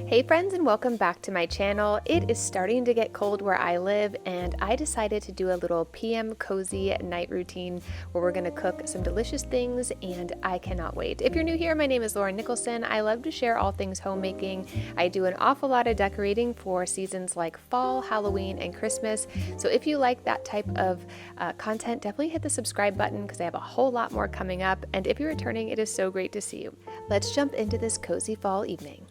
Hey friends, and welcome back to my channel. It is starting to get cold where I live, and I decided to do a little PM cozy night routine where we're going to cook some delicious things, and I cannot wait. If you're new here, my name is Nicholsen. I love to share all things homemaking. I do an awful lot of decorating for seasons like fall, Halloween, and Christmas. So if you like that type of content, definitely hit the subscribe button because I have a whole lot more coming up. And if you're returning, it is so great to see you. Let's jump into this cozy fall evening.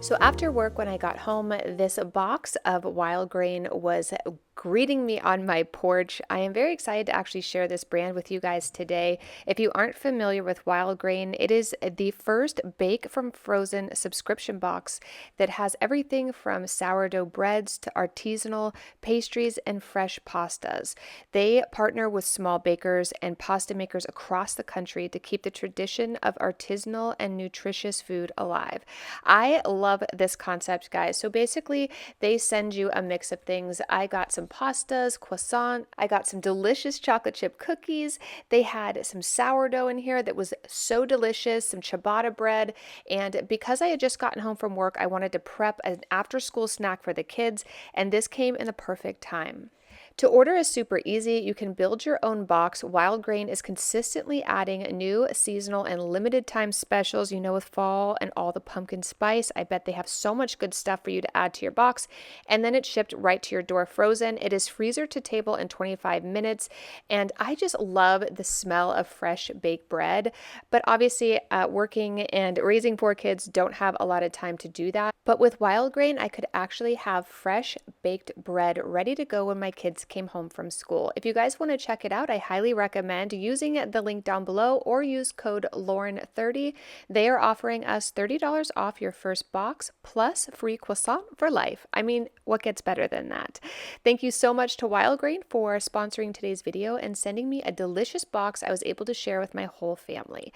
So after work, when I got home, this box of wild grain was greeting me on my porch. I am very excited to actually share this brand with you guys today. If you aren't familiar with wild grain, it is the first bake from frozen subscription box that has everything from sourdough breads to artisanal pastries and fresh pastas. They partner with small bakers and pasta makers across the country to keep the tradition of artisanal and nutritious food alive. I love this concept, guys. So basically, they send you a mix of things. I got some pastas, croissant. I got some delicious chocolate chip cookies. They had some sourdough in here that was so delicious, some ciabatta bread. And because I had just gotten home from work, I wanted to prep an after-school snack for the kids, and this came in the perfect time. To order is super easy. You can build your own box. Wild Grain is consistently adding new seasonal and limited time specials, with fall and all the pumpkin spice. I bet they have so much good stuff for you to add to your box. And then it's shipped right to your door frozen. It is freezer to table in 25 minutes. And I just love the smell of fresh baked bread. But obviously, working and raising 4 kids don't have a lot of time to do that. But with Wild Grain, I could actually have fresh baked bread ready to go when my kids came home from school. If you guys want to check it out, I highly recommend using the link down below or use code Lauren30. They are offering us $30 off your first box plus free croissant for life. I mean, what gets better than that? Thank you so much to Wild Grain for sponsoring today's video and sending me a delicious box I was able to share with my whole family.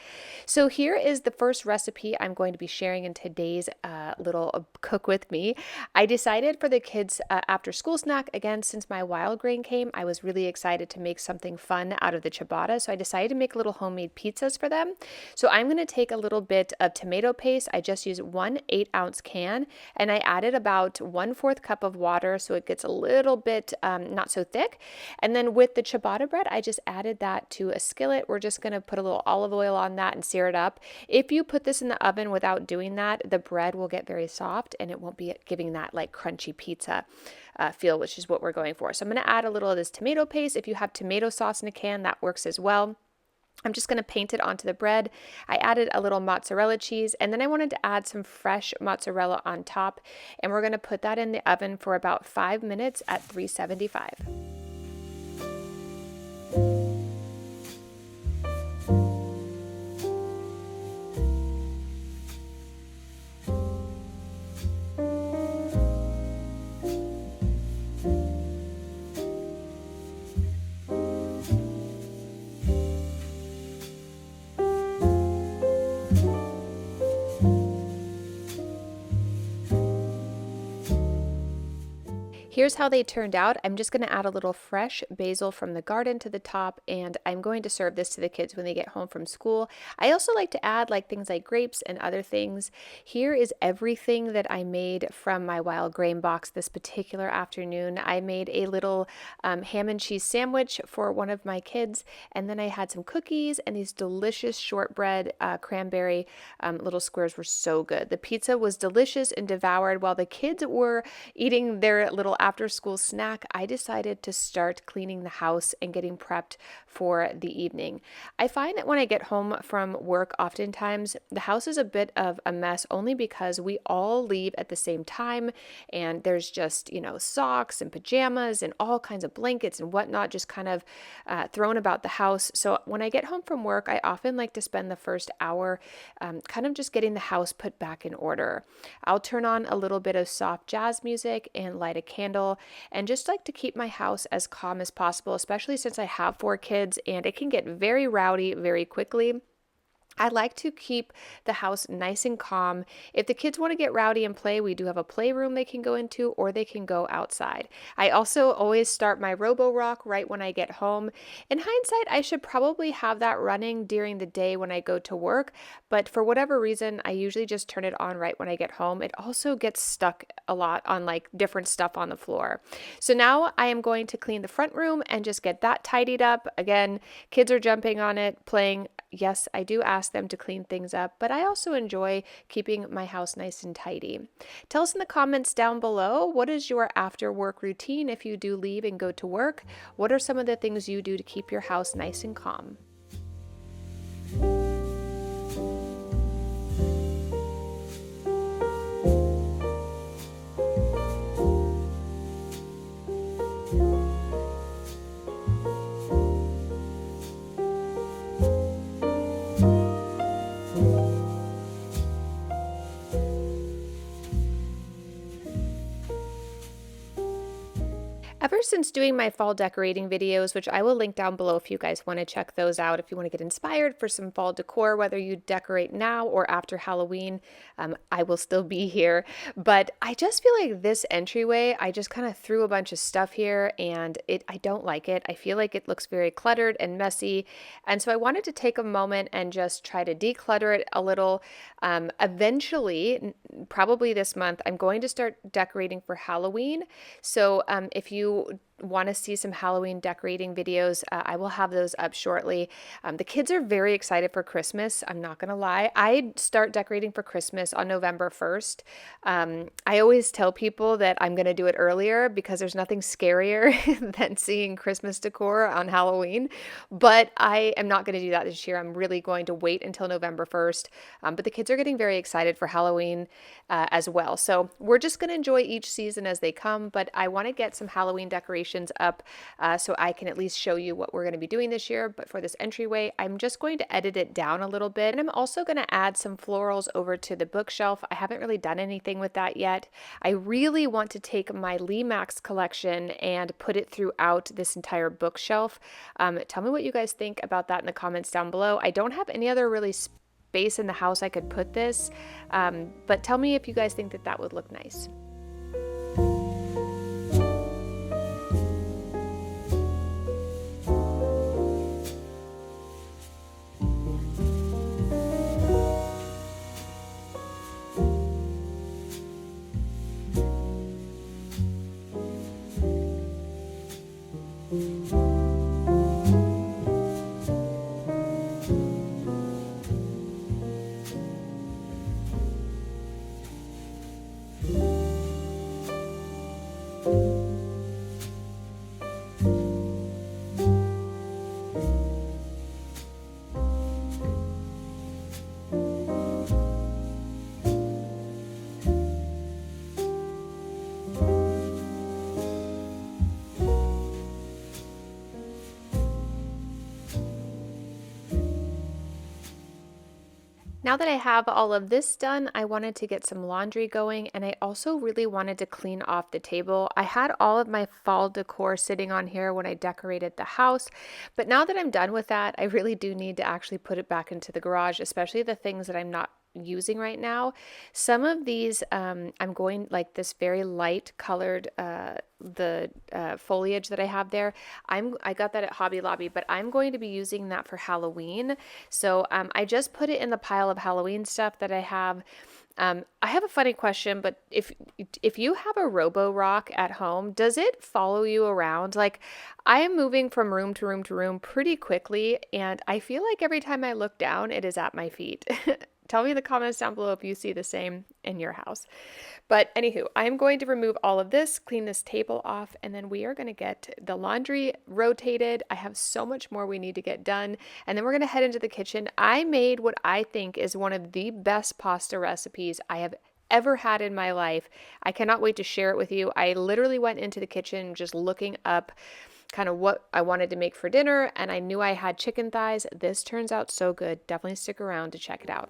So here is the first recipe I'm going to be sharing in today's little cook with me. I decided for the kids after school snack, again, since my Wild Grain came, I was really excited to make something fun out of the ciabatta. So I decided to make little homemade pizzas for them. So I'm going to take a little bit of tomato paste. I just used 1 8-ounce can, and I added about 1/4 cup of water so it gets a little bit not so thick. And then with the ciabatta bread, I just added that to a skillet. We're just going to put a little olive oil on that and sear it up. If you put this in the oven without doing that, the bread will get very soft and it won't be giving that like crunchy pizza feel, which is what we're going for. So I'm going to add a little of this tomato paste. If you have tomato sauce in a can, that works as well. I'm just going to paint it onto the bread. I added a little mozzarella cheese, and then I wanted to add some fresh mozzarella on top, and we're going to put that in the oven for about 5 minutes at 375. Here's how they turned out. I'm just going to add a little fresh basil from the garden to the top, and I'm going to serve this to the kids when they get home from school. I also like to add things like grapes and other things. Here is everything that I made from my Wild Grain box this particular afternoon. I made a little ham and cheese sandwich for one of my kids, and then I had some cookies and these delicious shortbread cranberry little squares were so good. The pizza was delicious and devoured while the kids were eating their little after school snack. I decided to start cleaning the house and getting prepped for the evening. I find that when I get home from work, oftentimes the house is a bit of a mess only because we all leave at the same time, and there's just, socks and pajamas and all kinds of blankets and whatnot just kind of thrown about the house. So when I get home from work, I often like to spend the first hour kind of just getting the house put back in order. I'll turn on a little bit of soft jazz music and light a candle, and just like to keep my house as calm as possible, especially since I have 4 kids and it can get very rowdy very quickly. I like to keep the house nice and calm. If the kids want to get rowdy and play, we do have a playroom they can go into, or they can go outside. I also always start my Robo-Rock right when I get home. In hindsight, I should probably have that running during the day when I go to work, but for whatever reason, I usually just turn it on right when I get home. It also gets stuck a lot on like different stuff on the floor. So now I am going to clean the front room and just get that tidied up. Again, kids are jumping on it, playing. Yes, I do ask them to clean things up, but I also enjoy keeping my house nice and tidy. Tell us in the comments down below, what is your after work routine if you do leave and go to work? What are some of the things you do to keep your house nice and calm? Ever since doing my fall decorating videos, which I will link down below if you guys want to check those out, if you want to get inspired for some fall decor, whether you decorate now or after Halloween, I will still be here. But I just feel like this entryway, I just kind of threw a bunch of stuff here and I don't like it. I feel like it looks very cluttered and messy. And so I wanted to take a moment and just try to declutter it a little. Eventually, probably this month, I'm going to start decorating for Halloween. So if you want to see some Halloween decorating videos, I will have those up shortly. The kids are very excited for Christmas. I'm not going to lie. I start decorating for Christmas on November 1st. I always tell people that I'm going to do it earlier because there's nothing scarier than seeing Christmas decor on Halloween. But I am not going to do that this year. I'm really going to wait until November 1st. But the kids are getting very excited for Halloween as well. So we're just going to enjoy each season as they come. But I want to get some Halloween decorations up so I can at least show you what we're going to be doing this year. But for this entryway, I'm just going to edit it down a little bit. And I'm also going to add some florals over to the bookshelf. I haven't really done anything with that yet. I really want to take my Limax collection and put it throughout this entire bookshelf. Tell me what you guys think about that in the comments down below. I don't have any other really space in the house I could put this, but tell me if you guys think that that would look nice. Now that I have all of this done, I wanted to get some laundry going, and I also really wanted to clean off the table. I had all of my fall decor sitting on here when I decorated the house, but now that I'm done with that, I really do need to actually put it back into the garage, especially the things that I'm not using right now. Some of these I'm going like this very light colored the foliage that I have there. I got that at Hobby Lobby, but I'm going to be using that for Halloween. So I just put it in the pile of Halloween stuff that I have. I have a funny question, but if you have a Robo-Rock at home, does it follow you around? Like, I am moving from room to room to room pretty quickly, and I feel like every time I look down, it is at my feet. Tell me in the comments down below if you see the same in your house. But anywho, I'm going to remove all of this, clean this table off, and then we are going to get the laundry rotated. I have so much more we need to get done. And then we're going to head into the kitchen. I made what I think is one of the best pasta recipes I have ever had in my life. I cannot wait to share it with you. I literally went into the kitchen just looking up kind of what I wanted to make for dinner, and I knew I had chicken thighs. This turns out so good. Definitely stick around to check it out.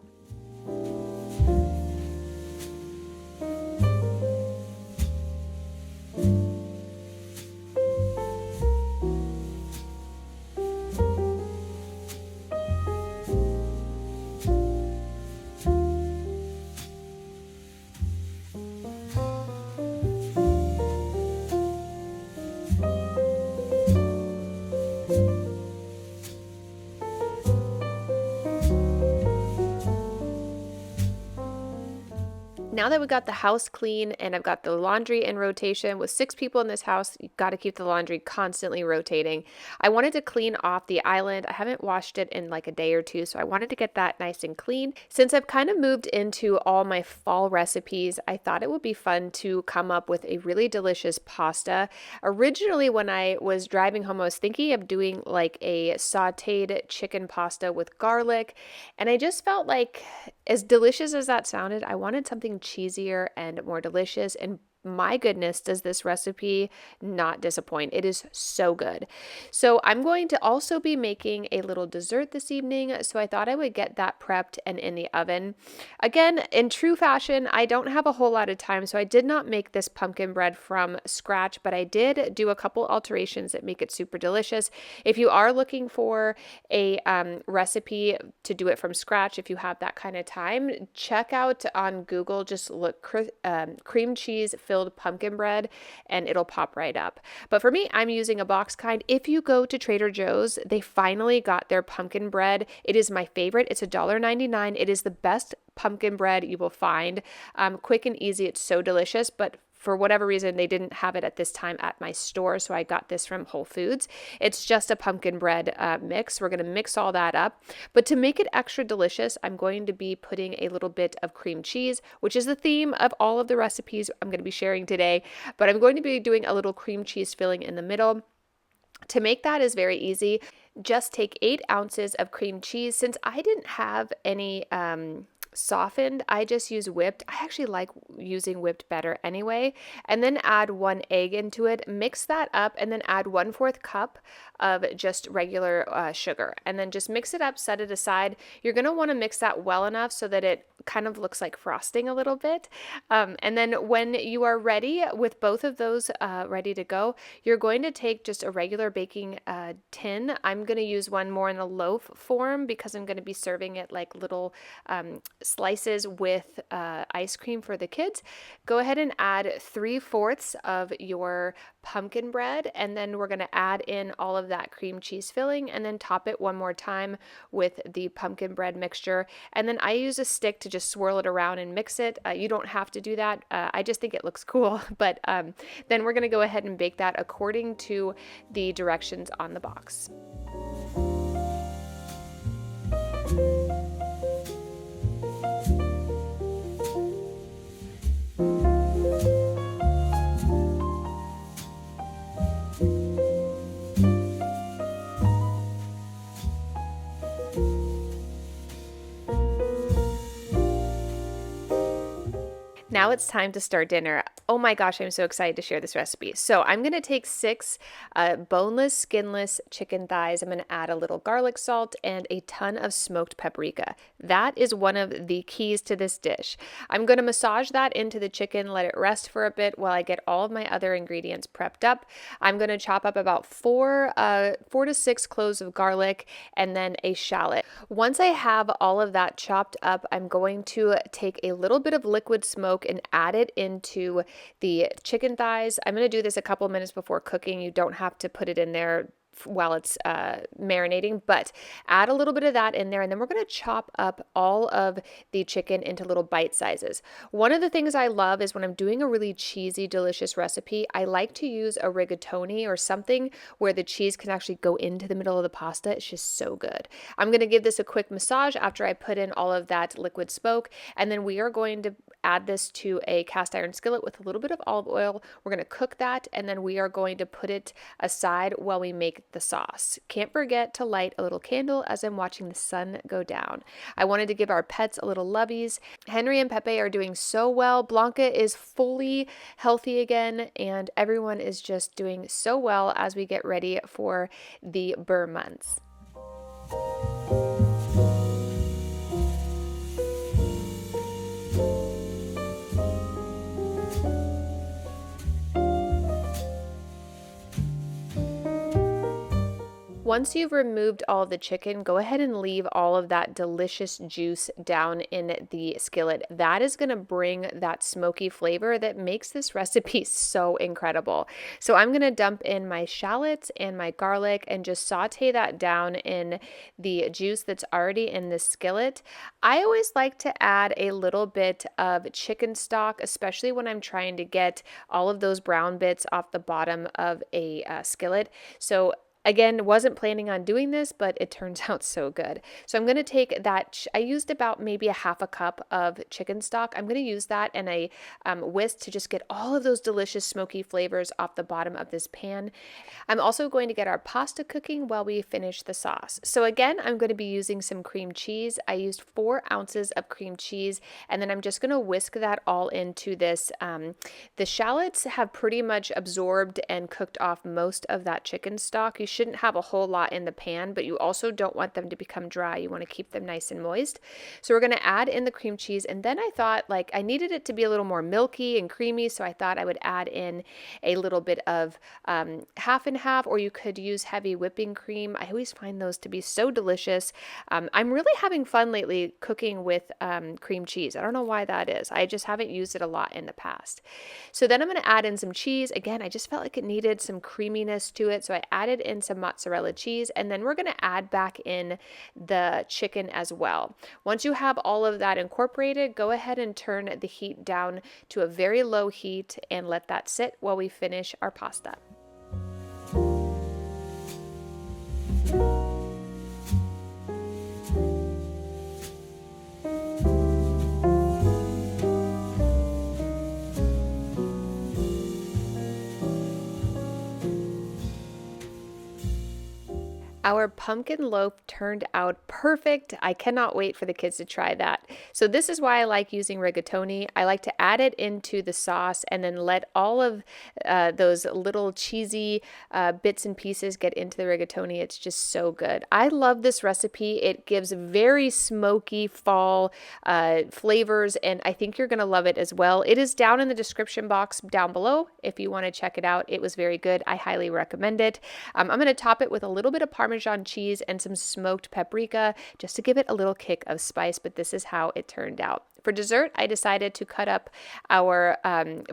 Now that we got the house clean and I've got the laundry in rotation, with 6 people in this house, you've got to keep the laundry constantly rotating. I wanted to clean off the island. I haven't washed it in like a day or two, so I wanted to get that nice and clean. Since I've kind of moved into all my fall recipes, I thought it would be fun to come up with a really delicious pasta. Originally, when I was driving home, I was thinking of doing like a sauteed chicken pasta with garlic, and I just felt like, as delicious as that sounded, I wanted something cheesier and more delicious, and my goodness, does this recipe not disappoint. It is so good. So I'm going to also be making a little dessert this evening, so I thought I would get that prepped and in the oven. Again, in true fashion, I don't have a whole lot of time, so I did not make this pumpkin bread from scratch, but I did do a couple alterations that make it super delicious. If you are looking for a recipe to do it from scratch, if you have that kind of time, check out on Google, just look cream cheese filled pumpkin bread and it'll pop right up. But for me, I'm using a box kind. If you go to Trader Joe's, they finally got their pumpkin bread. It is my favorite. It's $1.99. It is the best pumpkin bread you will find. Quick and easy. It's so delicious, but for whatever reason, they didn't have it at this time at my store, so I got this from Whole Foods. It's just a pumpkin bread mix. We're going to mix all that up. But to make it extra delicious, I'm going to be putting a little bit of cream cheese, which is the theme of all of the recipes I'm going to be sharing today. But I'm going to be doing a little cream cheese filling in the middle. To make that is very easy. Just take 8 ounces of cream cheese. Since I didn't have any softened, I just use whipped. I actually like using whipped better anyway. And then add 1 egg into it, mix that up, and then add 1/4 cup of just regular sugar. And then just mix it up, set it aside. You're going to want to mix that well enough so that it kind of looks like frosting a little bit. And then when you are ready with both of those ready to go, you're going to take just a regular baking tin. I'm going to use one more in a loaf form because I'm going to be serving it like little slices with ice cream for the kids. Go ahead and add 3/4 of your pumpkin bread, and then we're going to add in all of that cream cheese filling and then top it one more time with the pumpkin bread mixture. And then I use a stick to just swirl it around and mix it. You don't have to do that. I just think it looks cool. But then we're going to go ahead and bake that according to the directions on the box. Now it's time to start dinner. Oh my gosh, I'm so excited to share this recipe. So I'm going to take 6 boneless, skinless chicken thighs. I'm going to add a little garlic salt and a ton of smoked paprika. That is one of the keys to this dish. I'm going to massage that into the chicken, let it rest for a bit while I get all of my other ingredients prepped up. I'm going to chop up about 4 to 6 cloves of garlic and then a shallot. Once I have all of that chopped up, I'm going to take a little bit of liquid smoke and add it into the chicken thighs. I'm going to do this a couple minutes before cooking. You don't have to put it in there while it's marinating, but add a little bit of that in there, and then we're going to chop up all of the chicken into little bite sizes. One of the things I love is when I'm doing a really cheesy, delicious recipe, I like to use a rigatoni or something where the cheese can actually go into the middle of the pasta. It's just so good. I'm going to give this a quick massage after I put in all of that liquid smoke, and then we are going to add this to a cast iron skillet with a little bit of olive oil. We're going to cook that, and then we are going to put it aside while we make the sauce. Can't forget to light a little candle as I'm watching the sun go down. I wanted to give our pets a little lovies. Henry and Pepe are doing so well. Blanca is fully healthy again, and everyone is just doing so well as we get ready for the Burr months. once you've removed all of the chicken, go ahead and leave all of that delicious juice down in the skillet. That is going to bring that smoky flavor that makes this recipe so incredible. So I'm going to dump in my shallots and my garlic and just saute that down in the juice that's already in the skillet. I always like to add a little bit of chicken stock, especially when I'm trying to get all of those brown bits off the bottom of a skillet. So again, wasn't planning on doing this, but it turns out so good. So I'm going to take that, I used about maybe a half a cup of chicken stock. I'm going to use that in a whisk to just get all of those delicious smoky flavors off the bottom of this pan. I'm also going to get our pasta cooking while we finish the sauce. So again, I'm going to be using some cream cheese. I used 4 ounces of cream cheese, and then I'm just going to whisk that all into this. The shallots have pretty much absorbed and cooked off most of that chicken stock. You shouldn't have a whole lot in the pan, but you also don't want them to become dry. You want to keep them nice and moist. So we're going to add in the cream cheese, and then I thought like I needed it to be a little more milky and creamy, so I thought I would add in a little bit of half and half, or you could use heavy whipping cream. I always find those to be so delicious. I'm really having fun lately cooking with cream cheese. I don't know why that is. I just haven't used it a lot in the past. So then I'm going to add in some cheese. Again, I just felt like it needed some creaminess to it, so I added in some mozzarella cheese, and then we're going to add back in the chicken as well. Once you have all of that incorporated, go ahead and turn the heat down to a very low heat and let that sit while we finish our pasta. Our pumpkin loaf turned out perfect. I cannot wait for the kids to try that. So this is why I like using rigatoni. I like to add it into the sauce and then let all of those little cheesy bits and pieces get into the rigatoni. It's just so good. I love this recipe. It gives very smoky fall flavors, and I think you're going to love it as well. It is down in the description box down below if you want to check it out. It was very good. I highly recommend it. I'm going to top it with a little bit of Parmesan cheese and some smoked paprika just to give it a little kick of spice, but this is how it turned out. For dessert, I decided to cut up our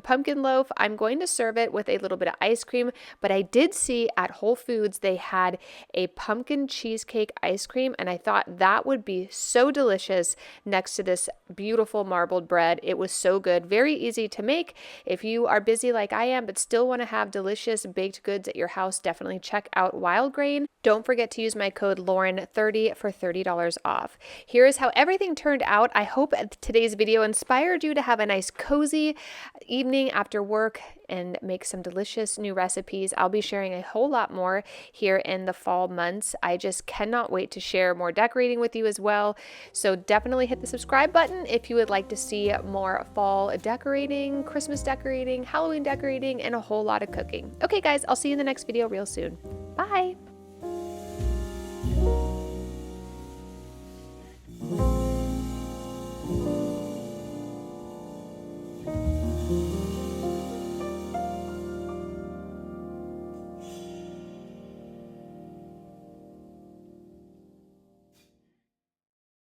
pumpkin loaf. I'm going to serve it with a little bit of ice cream, but I did see at Whole Foods they had a pumpkin cheesecake ice cream, and I thought that would be so delicious next to this beautiful marbled bread. It was so good, very easy to make. If you are busy like I am, but still want to have delicious baked goods at your house, definitely check out Wild Grain. Don't forget to use my code Lauren30 for $30 off. Here is how everything turned out. I hope today's video inspired you to have a nice cozy evening after work and make some delicious new recipes. I'll be sharing a whole lot more here in the fall months. I just cannot wait to share more decorating with you as well. So definitely hit the subscribe button if you would like to see more fall decorating, Christmas decorating, Halloween decorating, and a whole lot of cooking. Okay guys, I'll see you in the next video real soon. Bye!